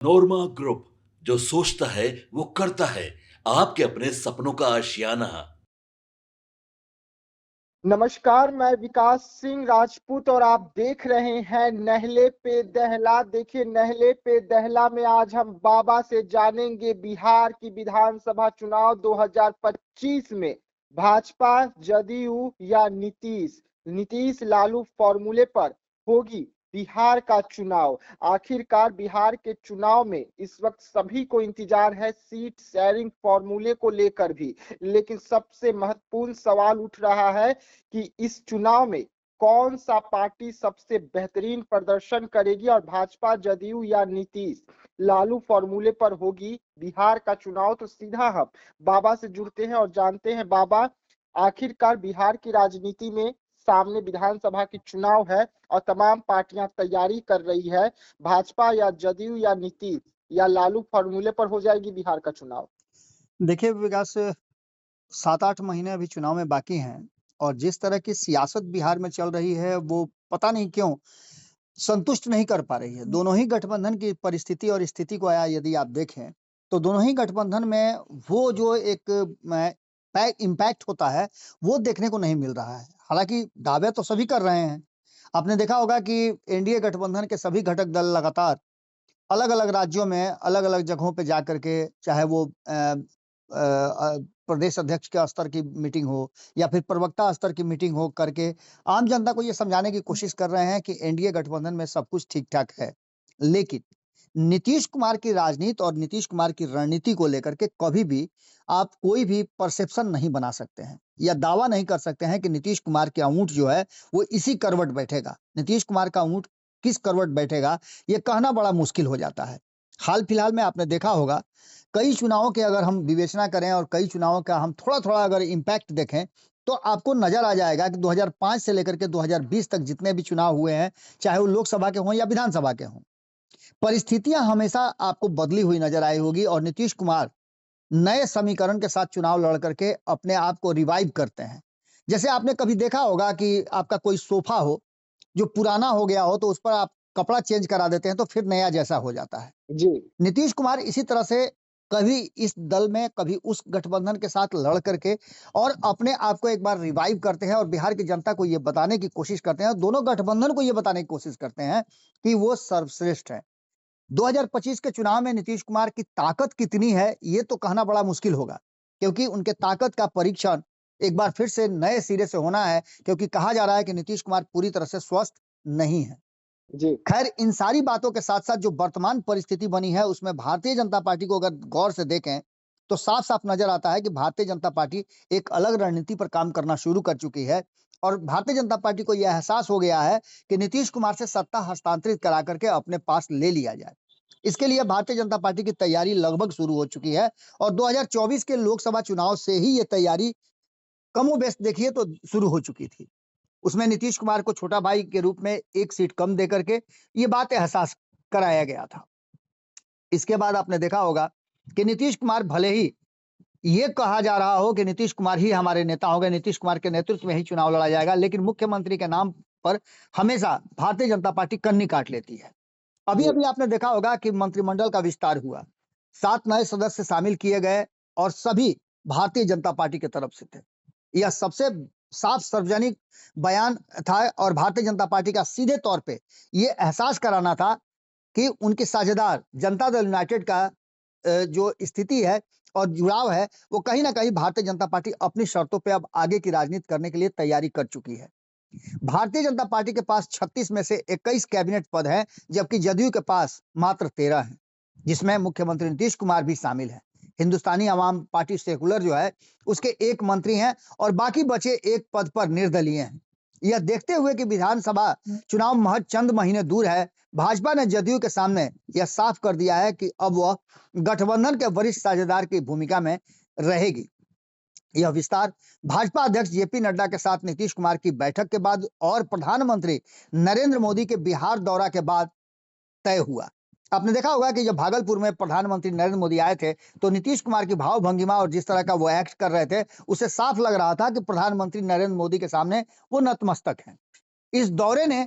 नोरमा group, जो सोचता है वो करता है। आपके अपने सपनों का आशियाना। नमस्कार, मैं विकास सिंह राजपूत और आप देख रहे हैं नहले पे दहला। देखिए, नहले पे दहला में आज हम बाबा से जानेंगे बिहार की विधानसभा चुनाव 2025 में भाजपा, जदयू या नीतीश नीतीश लालू फॉर्मूले पर होगी बिहार का चुनाव। आखिरकार बिहार के चुनाव में इस वक्त सभी को इंतजार है सीट शेयरिंग फॉर्मूले को लेकर भी, लेकिन सबसे महत्वपूर्ण सवाल उठ रहा है कि इस चुनाव में कौन सा पार्टी सबसे बेहतरीन प्रदर्शन करेगी और भाजपा, जदयू या नीतीश लालू फॉर्मूले पर होगी बिहार का चुनाव। तो सीधा हम बाबा से जुड़ते हैं और जानते हैं, बाबा, आखिरकार बिहार की राजनीति में सामने विधानसभा की चुनाव है और तमाम पार्टियां तैयारी कर रही है। भाजपा या जदयू या नीतीश या लालू फॉर्मूले पर हो जाएगी बिहार का चुनाव? देखिए विकास, 7-8 महीने अभी चुनाव में बाकी हैं और जिस तरह की सियासत बिहार में चल रही है वो पता नहीं क्यों संतुष्ट नहीं कर पा रही है। दोनों ही गठबंधन की परिस्थिति और स्थिति को यदि आप देखें तो दोनों ही गठबंधन में वो जो एक इम्पैक्ट होता है वो देखने को नहीं मिल रहा है। हालांकि दावे तो सभी कर रहे हैं। आपने देखा होगा कि एनडीए गठबंधन के सभी घटक दल लगातार अलग-अलग राज्यों में अलग-अलग जगहों पे जा करके, चाहे वो प्रदेश अध्यक्ष के स्तर की मीटिंग हो या फिर प्रवक्ता स्तर की मीटिंग हो करके आम जनता को ये समझाने की कोशिश कर रहे हैं कि एनडीए गठबंधन में सब कुछ ठीक-ठाक है। लेकिन नीतीश कुमार की राजनीति और नीतीश कुमार की रणनीति को लेकर के कभी भी आप कोई भी परसेप्शन नहीं बना सकते हैं या दावा नहीं कर सकते हैं कि नीतीश कुमार की ऊँट जो है वो इसी करवट बैठेगा। नीतीश कुमार का ऊँट किस करवट बैठेगा ये कहना बड़ा मुश्किल हो जाता है। हाल-फिलहाल में आपने देखा होगा, कई चुनावों के अगर हम विवेचना करें और कई चुनावों का हम थोड़ा-थोड़ा अगर इम्पैक्ट देखें, तो आपको नज़र आ जाएगा कि 2005 से लेकर के 2020 तक जितने भी चुनाव हुए हैं, चाहे वो लोकसभा के हों या विधानसभा के हों, परिस्थितियाँ हमेशा आपको बदली हुई नज़र आई होगी और नीतीश कुमार नए समीकरण के साथ चुनाव लड़ करके अपने आप को रिवाइव करते हैं। जैसे आपने कभी देखा होगा कि आपका कोई सोफ़ा हो, जो पुराना हो गया हो, तो उस पर आप कपड़ा चेंज करा देते हैं, तो फिर नया जैसा हो जाता है। जी। नीतीश कुमार इसी तरह से कभी इस दल में, कभी उस गठबंधन के साथ लड़ करके और अपने आप को एक बार रिवाइव करते हैं और बिहार की जनता को ये बताने की कोशिश करते हैं, दोनों गठबंधन को ये बताने की कोशिश करते हैं कि वो सर्वश्रेष्ठ है। 2025 के चुनाव में नीतीश कुमार की ताकत कितनी है, ये तो कहना बड़ा मुश्किल होगा, क्योंकि उनके ताकत का परीक्षण एक बार फिर से नए सिरे से होना है, क्योंकि कहा जा रहा है कि नीतीश कुमार पूरी तरह से स्वस्थ नहीं है। जी। खैर इन सारी बातों के साथ-साथ जो वर्तमान परिस्थिति बनी है उसमें भारतीय जनता पार्टी को अगर गौर से देखें, तो साफ-साफ नज़र आता है कि भारतीय जनता पार्टी एक अलग रणनीति पर काम करना शुरू कर चुकी है और भारतीय जनता पार्टी को यह एहसास हो गया है कि नीतीश कुमार से सत्ता हस्तांतरित करा करके अपने पास ले लिया जाए। इसके लिए भारतीय जनता पार्टी की तैयारी लगभग शुरू हो चुकी है और 2024 के लोकसभा चुनाव से ही ये तैयारी कमोबेश देखिए तो शुरू हो चुकी थी। उसमें नीतीश कुमार को छोटा भाई के रूप में 1 सीट कम देकर के ये बात एहसास कराया गया था। इसके बाद आपने देखा होगा कि नीतीश कुमार भले ही ये कहा जा रहा हो कि नीतीश कुमार ही हमारे नेता होंगे, नीतीश कुमार के नेतृत्व में ही चुनाव लड़ा जाएगा, लेकिन मुख्यमंत्री के नाम पर हमेशा भारतीय जनता पार्टी कन्नी काट लेती है। जी। अभी-अभी आपने देखा होगा कि मंत्रिमंडल का विस्तार हुआ। 7 नए सदस्य शामिल किए गए और सभी भारतीय जनता पार्टी की तरफ से थे। यह सबसे साफ सार्वजनिक बयान था और भारतीय जनता पार्टी का सीधे तौर पे ये एहसास कराना था कि उनके साझेदार जनता दल यूनाइटेड का जो स्थिति है और जुड़ाव है, वो कहीं न कहीं भारतीय जनता पार्टी अपनी शर्तों पे अब आगे की राजनीति करने के लिए तैयारी कर चुकी है। भारतीय जनता पार्टी के पास 36 में से 21 कैबिनेट पद हैं, जबकि जदयू के पास मात्र 13 हैं, जिसमें मुख्यमंत्री नीतीश कुमार भी शामिल हैं। हिंदुस्तानी अवाम पार्टी सेकुलर जो है, उसके 1 मंत्री हैं और बाकी बचे 1 पद पर निर्दलीय हैं। यह देखते हुए कि विधानसभा चुनाव महज चंद महीने दूर है, भाजपा ने जदयू के सामने यह साफ कर दिया है कि अब वह गठबंधन के वरिष्ठ साझेदार की भूमिका में रहेगी। यह विस्तार भाजपा अध्यक्ष जेपी नड्डा के साथ नीतीश कुमार की बैठक के बाद और प्रधानमंत्री नरेंद्र मोदी के बिहार दौरा के बाद तय हुआ। आपने देखा होगा कि जब भागलपुर में प्रधानमंत्री नरेंद्र मोदी आए थे, तो नीतीश कुमार की भाव भंगिमा और जिस तरह का वो एक्ट कर रहे थे, उससे साफ लग रहा था कि प्रधानमंत्री नरेंद्र मोदी के सामने वो नतमस्तक हैं। इस दौरे ने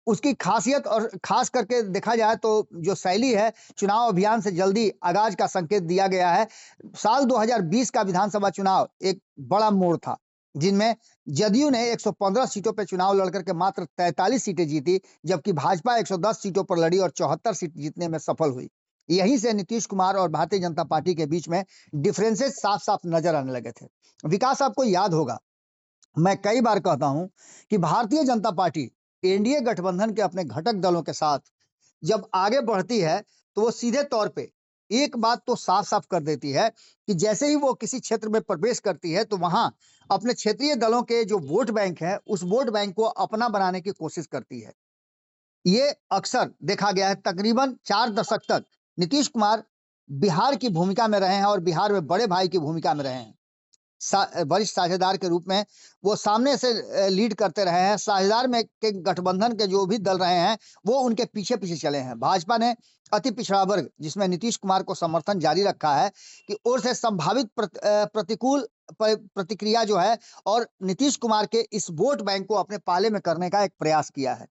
उसकी खासियत और खास करके देखा जाए तो जो शैली है, चुनाव अभियान से जल्दी आगाज का संकेत दिया गया है। साल 2020 का विधानसभा चुनाव एक बड़ा मोड़ था, जिनमें जदयू ने 115 सीटों पर चुनाव लड़कर के मात्र 43 सीटें जीती, जबकि भाजपा 110 सीटों पर लड़ी और 74 सीट जीतने में सफल हुई। यहीं से नीतीश कुमार और भारतीय जनता पार्टी के बीच में डिफरेंसेस साफ-साफ नजर आने लगे थे। विकास, आपको याद होगा, मैं कई बार कहता हूं कि भारतीय जनता पार्टी एनडीए गठबंधन के अपने घटक दलों के साथ जब आगे बढ़ती है तो वो सीधे तौर पे एक बात तो साफ साफ कर देती है कि जैसे ही वो किसी क्षेत्र में प्रवेश करती है तो वहां अपने क्षेत्रीय दलों के जो वोट बैंक है उस वोट बैंक को अपना बनाने की कोशिश करती है। ये अक्सर देखा गया है। तकरीबन 4 दशक तक नीतीश कुमार बिहार की भूमिका में रहे हैं और बिहार में बड़े भाई की भूमिका में रहे हैं। वरिष्ठ साझेदार के रूप में वो सामने से लीड करते रहे हैं। साझेदार में के गठबंधन के जो भी दल रहे हैं वो उनके पीछे पीछे चले हैं। भाजपा ने अति पिछड़ा वर्ग, जिसमें नीतीश कुमार को समर्थन जारी रखा है, कि ओर से संभावित प्रतिकूल प्रतिक्रिया जो है और नीतीश कुमार के इस वोट बैंक को अपने पाले में करने का एक प्रयास किया है।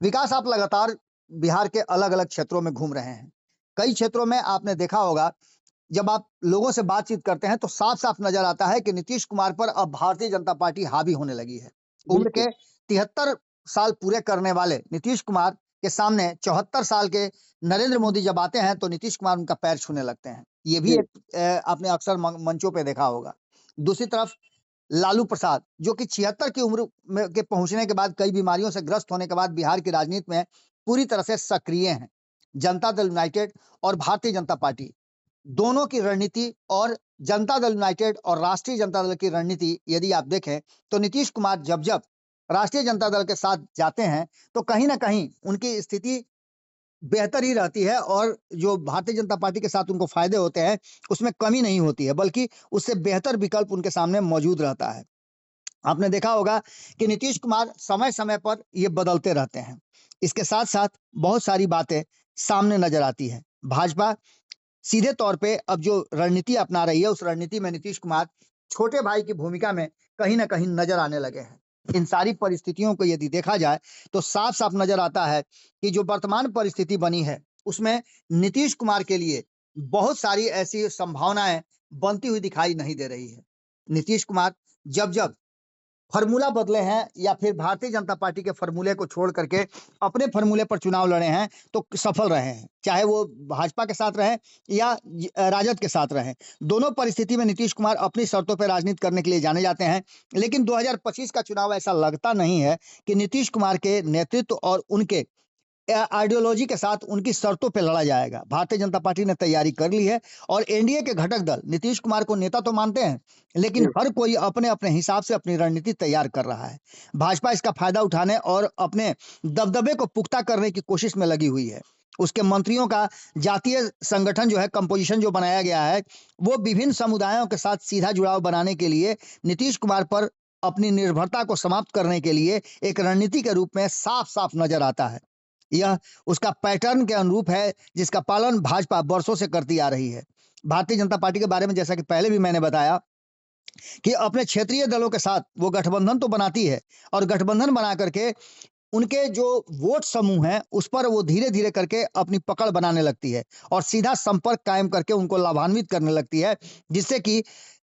विकास, आप लगातार बिहार के अलग अलग क्षेत्रों में घूम रहे हैं। कई क्षेत्रों में आपने देखा होगा, जब आप लोगों से बातचीत करते हैं तो साफ साफ नजर आता है कि नीतीश कुमार पर अब भारतीय जनता पार्टी हावी होने लगी है। उम्र के 73 साल पूरे करने वाले नीतीश कुमार के सामने 74 साल के नरेंद्र मोदी जब आते हैं तो नीतीश कुमार उनका पैर छूने लगते हैं। ये भी एक आपने अक्सर मंचों पे देखा होगा। दूसरी तरफ लालू प्रसाद, जो कि 76 की उम्र में के पहुंचने के बाद कई बीमारियों से ग्रस्त होने के बाद बिहार की राजनीति में पूरी तरह से सक्रिय हैं। जनता दल यूनाइटेड और भारतीय जनता पार्टी दोनों की रणनीति और जनता दल यूनाइटेड और राष्ट्रीय जनता दल की रणनीति यदि आप देखें तो नीतीश कुमार जब जब राष्ट्रीय जनता दल के साथ जाते हैं तो कहीं ना कहीं उनकी स्थिति बेहतर ही रहती है और जो भारतीय जनता पार्टी के साथ उनको फायदे होते हैं उसमें कमी नहीं होती है, बल्कि उससे बेहतर विकल्प उनके सामने मौजूद रहता है। आपने देखा होगा कि नीतीश कुमार समय समय पर ये बदलते रहते हैं। इसके साथ साथ बहुत सारी बातें सामने नजर आती है। भाजपा सीधे तौर पे अब जो रणनीति अपना रही है उस रणनीति में नीतीश कुमार छोटे भाई की भूमिका में कहीं ना कहीं नजर आने लगे हैं। इन सारी परिस्थितियों को यदि देखा जाए तो साफ साफ नजर आता है कि जो वर्तमान परिस्थिति बनी है उसमें नीतीश कुमार के लिए बहुत सारी ऐसी संभावनाएं बनती हुई दिखाई नहीं दे रही है। नीतीश कुमार जब जब फॉर्मूला बदले हैं या फिर भारतीय जनता पार्टी के फॉर्मूले को छोड़ करके अपने फॉर्मूले पर चुनाव लड़े हैं तो सफल रहे हैं, चाहे वो भाजपा के साथ रहे या राजद के साथ रहे। दोनों परिस्थिति में नीतीश कुमार अपनी शर्तों पर राजनीति करने के लिए जाने जाते हैं। लेकिन 2025 का चुनाव ऐसा लगता नहीं है कि नीतीश कुमार के नेतृत्व और उनके आइडियोलॉजी के साथ उनकी शर्तों पे लड़ा जाएगा। भारतीय जनता पार्टी ने तैयारी कर ली है और एनडीए के घटक दल नीतीश कुमार को नेता तो मानते हैं, लेकिन हर कोई अपने अपने हिसाब से अपनी रणनीति तैयार कर रहा है। भाजपा इसका फायदा उठाने और अपने दबदबे को पुख्ता करने की कोशिश में लगी हुई है। उसके मंत्रियों का जातीय संगठन जो है, कंपोजिशन जो बनाया गया है, वो विभिन्न समुदायों के साथ सीधा जुड़ाव बनाने के लिए नीतीश कुमार पर अपनी निर्भरता को समाप्त करने के लिए एक रणनीति के रूप में साफ साफ नजर आता है। यह उसका पैटर्न के अनुरूप है जिसका पालन भाजपा वर्षों से करती आ रही है। भारतीय जनता पार्टी के बारे में जैसा कि पहले भी मैंने बताया कि अपने क्षेत्रीय दलों के साथ वो गठबंधन तो बनाती है और गठबंधन बना करके उनके जो वोट समूह हैं उस पर वो धीरे धीरे करके अपनी पकड़ बनाने लगती है और सीधा संपर्क कायम करके उनको लाभान्वित करने लगती है, जिससे कि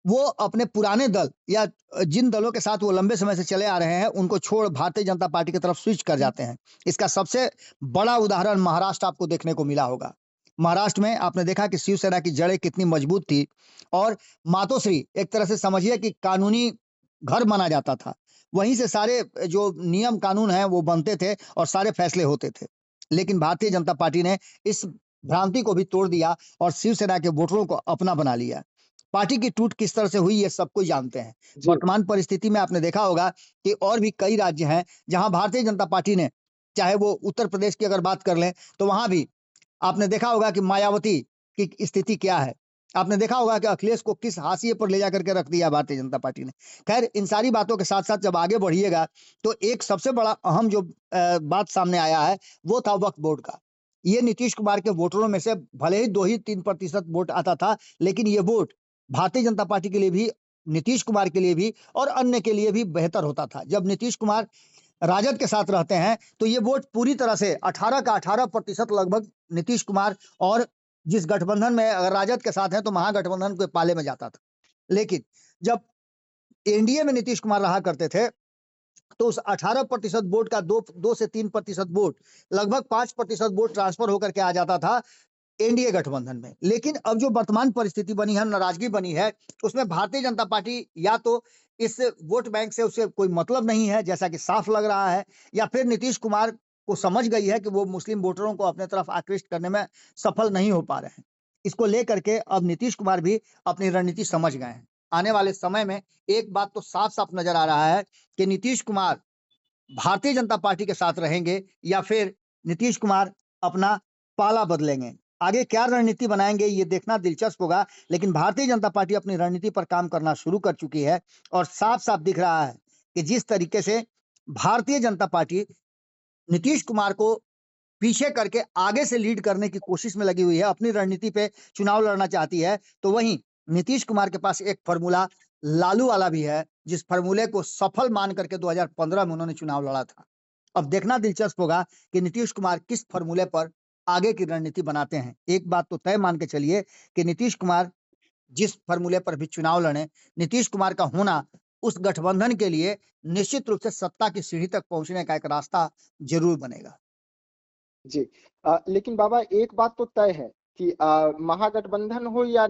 वो अपने पुराने दल या जिन दलों के साथ वो लंबे समय से चले आ रहे हैं उनको छोड़ भारतीय जनता पार्टी की तरफ स्विच कर जाते हैं। इसका सबसे बड़ा उदाहरण महाराष्ट्र आपको देखने को मिला होगा। महाराष्ट्र में आपने देखा कि शिवसेना की जड़ें कितनी मजबूत थी और मातोश्री एक तरह से समझिए कि कानूनी घर माना जाता था। वहीं से सारे जो नियम कानून हैं वो बनते थे और सारे फैसले होते थे। लेकिन भारतीय जनता पार्टी ने इस भ्रांति को भी तोड़ दिया और शिवसेना के वोटरों को अपना बना लिया। पार्टी की टूट किस तरह से हुई ये सब कोई जानते हैं। वर्तमान परिस्थिति में आपने देखा होगा कि और भी कई राज्य हैं जहां भारतीय जनता पार्टी ने, चाहे वो उत्तर प्रदेश की अगर बात कर लें तो वहां भी आपने देखा होगा कि मायावती की स्थिति क्या है। आपने देखा होगा कि अखिलेश को किस हाशिए पर ले जाकर के रख दिया भारतीय जनता पार्टी ने। खैर, इन सारी बातों के साथ साथ जब आगे बढ़िएगा तो एक सबसे बड़ा अहम जो बात सामने आया है वो था वक्फ बोर्ड का। ये नीतीश कुमार के वोटरों में से भले ही 2 ही 3% वोट आता था, लेकिन ये वोट भारतीय जनता पार्टी के लिए भी, नीतीश कुमार के लिए भी और अन्य के लिए भी बेहतर होता था। जब नीतीश कुमार राजद के साथ रहते हैं, तो ये वोट पूरी तरह से 18 का 18% लगभग नीतीश कुमार और जिस गठबंधन में अगर राजद के साथ हैं तो महागठबंधन के पाले में जाता था। लेकिन जब एनडीए में नीतीश कुमार रहा करते थे तो उस 18% वोट का 2 से 3% वोट, लगभग 5% वोट ट्रांसफर होकर के आ जाता था एनडीए गठबंधन में। लेकिन अब जो वर्तमान परिस्थिति बनी है, नाराजगी बनी है, उसमें भारतीय जनता पार्टी या तो इस वोट बैंक से उसे कोई मतलब नहीं है, जैसा कि साफ लग रहा है, या फिर नीतीश कुमार को समझ गई है कि वो मुस्लिम वोटरों को अपने तरफ आकृष्ट करने में सफल नहीं हो पा रहे हैं। इसको लेकर के अब नीतीश कुमार भी अपनी रणनीति समझ गए हैं। आने वाले समय में एक बात तो साफ-साफ नजर आ रहा है कि नीतीश कुमार भारतीय जनता पार्टी के साथ रहेंगे या फिर नीतीश कुमार अपना पाला बदलेंगे। आगे क्या रणनीति बनाएंगे ये देखना दिलचस्प होगा, लेकिन भारतीय जनता पार्टी अपनी रणनीति पर काम करना शुरू कर चुकी है और साफ-साफ दिख रहा है कि जिस तरीके से भारतीय जनता पार्टी नीतीश कुमार को पीछे करके आगे से लीड करने की कोशिश में लगी हुई है, अपनी रणनीति पे चुनाव लड़ना चाहती है, तो वहीं नीतीश कुमार के पास एक फॉर्मूला लालू वाला भी है, जिस फॉर्मूले को सफल मान करके 2015 में उन्होंने चुनाव लड़ा था। अब देखना दिलचस्प होगा कि नीतीश कुमार किस फॉर्मूले पर आगे की रणनीति बनाते हैं। एक बात तो तय मान के चलिए कि नीतीश कुमार जिस फॉर्मूले पर भी चुनाव लड़े, नीतीश कुमार का होना उस गठबंधन के लिए निश्चित रूप से सत्ता की सीढ़ी तक पहुंचने का एक रास्ता जरूर बनेगा। जी। लेकिन बाबा एक बात तो तय है कि महागठबंधन हो या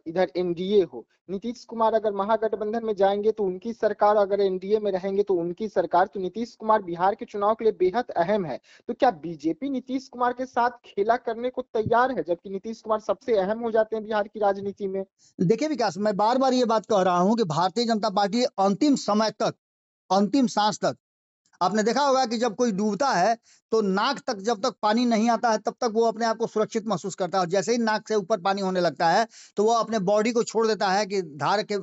इधर एनडीए हो, नीतीश कुमार अगर महागठबंधन में जाएंगे तो उनकी सरकार, अगर एनडीए में रहेंगे तो उनकी सरकार। तो नीतीश कुमार बिहार के चुनाव के लिए बेहद अहम है। तो क्या बीजेपी नीतीश कुमार के साथ खेला करने को तैयार है, जबकि नीतीश कुमार सबसे अहम हो जाते हैं बिहार की राजनीति में? देखिए विकास, मैं बार-बार ये बात कह रहा हूं कि भारतीय जनता पार्टी अंतिम समय तक, अंतिम सांस तक, आपने देखा होगा कि जब कोई डूबता है तो नाक तक जब तक पानी नहीं आता है तब तक वो अपने आप को सुरक्षित महसूस करता है, और जैसे ही नाक से ऊपर पानी होने लगता है तो वो अपने बॉडी को छोड़ देता है कि धार के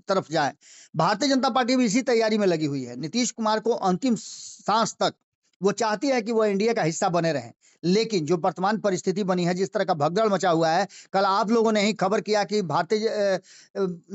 तरफ जाए। भारतीय जनता पार्टी भी इसी तैयारी में लगी हुई है। नीतीश कुमार को अंतिम सांस तक वो चाहती है कि वो एनडीए का हिस्सा बने रहें, लेकिन जो वर्तमान परिस्थिति बनी है, जिस तरह का भगदड़ मचा हुआ है, कल आप लोगों ने ही खबर किया कि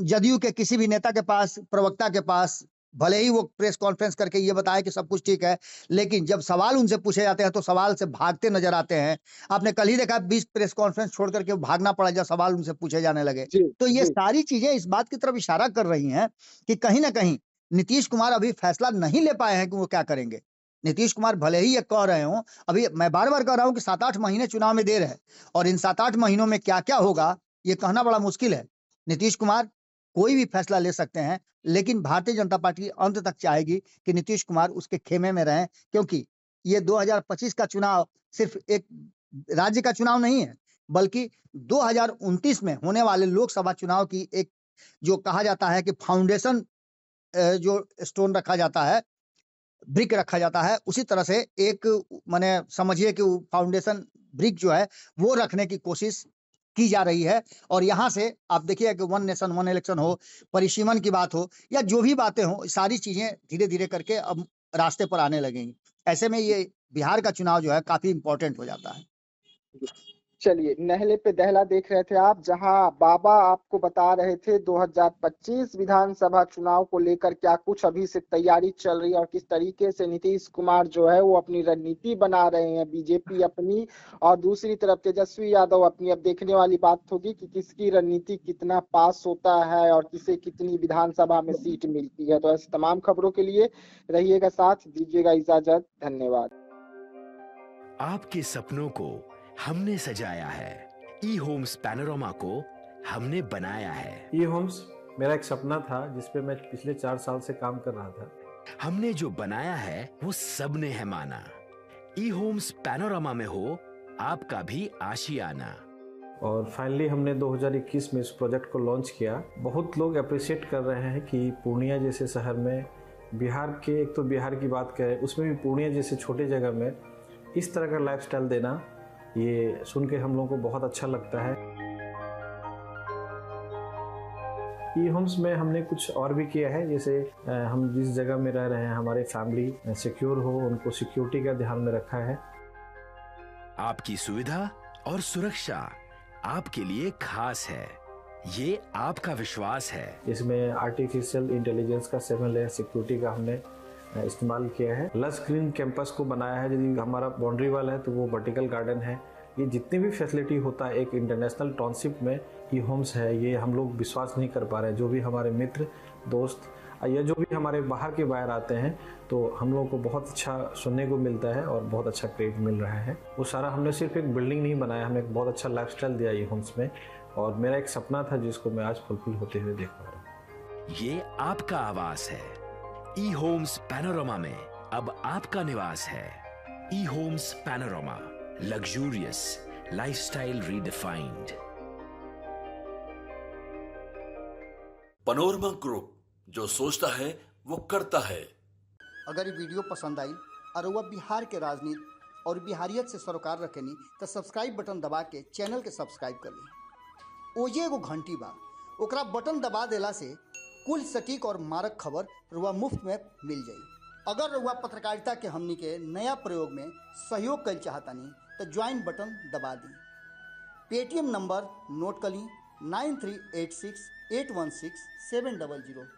जदयू के किसी भी नेता के पास, प्रवक्ता के पास, भले ही वो प्रेस कॉन्फ्रेंस करके ये बताए कि सब कुछ ठीक है, लेकिन जब सवाल उनसे पूछे जाते हैं तो सवाल से भागते नजर आते हैं। आपने कल ही देखा 20 प्रेस कॉन्फ्रेंस छोड़ करके भागना पड़ा जब सवाल उनसे पूछे जाने लगे। जी, तो ये जी। सारी चीजें इस बात की तरफ इशारा कर रही हैं कि कहीं ना कहीं नीतीश कुमार अभी फैसला नहीं ले पाए हैं कि वो क्या करेंगे। नीतीश कुमार भले ही ये कह रहे हों, अभी मैं बार बार कह रहा हूं कि 7-8 महीने चुनाव में देर है, और इन 7-8 महीनों में क्या क्या होगा ये कहना बड़ा मुश्किल है। नीतीश कुमार कोई भी फैसला ले सकते हैं, लेकिन भारतीय जनता पार्टी अंत तक चाहेगी कि नीतीश कुमार उसके खेमे में रहें, क्योंकि ये 2025 का चुनाव सिर्फ एक राज्य का चुनाव नहीं है, बल्कि 2029 में होने वाले लोकसभा चुनाव की एक, जो कहा जाता है कि फाउंडेशन, जो स्टोन रखा जाता है, ब्रिक रखा जाता है, उसी तरह से एक माने समझिए कि फाउंडेशन ब्रिक जो है वो रखने की कोशिश की जा रही है। और यहाँ से आप देखिए कि वन नेशन वन इलेक्शन हो, परिसीमन की बात हो, या जो भी बातें हो, सारी चीजें धीरे धीरे करके अब रास्ते पर आने लगेंगी। ऐसे में ये बिहार का चुनाव जो है काफी इंपॉर्टेंट हो जाता है। चलिए, नहले पे दहला देख रहे थे आप, जहां बाबा आपको बता रहे थे 2025 विधानसभा चुनाव को लेकर क्या कुछ अभी से तैयारी चल रही है और किस तरीके से नीतीश कुमार जो है वो अपनी रणनीति बना रहे हैं, बीजेपी अपनी और दूसरी तरफ तेजस्वी यादव अपनी। अब देखने वाली बात होगी कि किसकी रणनीति कितना पास होता है और किसे कितनी विधानसभा में सीट मिलती है। तो ऐसी तमाम खबरों के लिए रहिएगा साथ, दीजिएगा इजाजत। धन्यवाद। आपके सपनों को हमने सजाया है, ई होम्स पैनोरामा को हमने बनाया है। ई होम्स मेरा एक सपना था जिस पे मैं पिछले 4 साल से काम कर रहा था। हमने जो बनाया है वो सबने है माना। ई होम्स पैनोरामा में हो आपका भी आशियाना। और फाइनली हमने 2021 में इस प्रोजेक्ट को लॉन्च किया। बहुत लोग अप्रिशिएट कर रहे हैं कि पूर्णिया जैसे शहर में, बिहार के, एक तो बिहार की बात करें उसमें भी पूर्णिया जैसे छोटे जगह में इस तरह का लाइफस्टाइल देना, ये सुन के हम लोगों को बहुत अच्छा लगता है। ई होम्स में हमने कुछ और भी किया है, जैसे हम जिस जगह में रह रहे हैं हमारे फैमिली सिक्योर हो, उनको सिक्योरिटी का ध्यान में रखा है। आपकी सुविधा और सुरक्षा आपके लिए खास है, ये आपका विश्वास है। इसमें आर्टिफिशियल इंटेलिजेंस का 7 लेयर सिक्योरिटी का हमने इस्तेमाल किया है। लस ग्रीन कैंपस को बनाया है, यदि हमारा बाउंड्री वाल है तो वो वर्टिकल गार्डन है। ये जितनी भी फैसिलिटी होता है एक इंटरनेशनल टाउनशिप में ई होम्स है, ये हम लोग विश्वास नहीं कर पा रहे हैं। जो भी हमारे मित्र दोस्त या जो भी हमारे बाहर के बाहर आते हैं तो हम लोगों को बहुत अच्छा सुनने को मिलता है और बहुत अच्छा क्रेडिट मिल रहा है। वो सारा हमने सिर्फ एक बिल्डिंग नहीं बनाया, हमें एक बहुत अच्छा लाइफस्टाइल दिया ई होम्स में, और मेरा एक सपना था जिसको मैं आज फुलफिल होते हुए देख पा रहा हूँ। ये आपका आवास है। ई होम्स पैनोरमा में अब आपका निवास है। E Homes Panorama, luxurious lifestyle redefined. Panorama group, जो सोचता है वो करता है। अगर ये वीडियो पसंद आई और वह बिहार के राजनीति और बिहारियत से सरोकार रखेनी तो सब्सक्राइब बटन दबा के चैनल के सब्सक्राइब कर ली। ओजे एगो घंटी बा, ओकरा बटन दबा देला से कुल सटीक और मारक खबर रुआ मुफ्त में मिल जाई। अगर रुआ पत्रकारिता के हमनी के नया प्रयोग में सहयोग कर चाहतानी तो ज्वाइन बटन दबा दी। पेटीएम नंबर नोट कर ली 9386816700।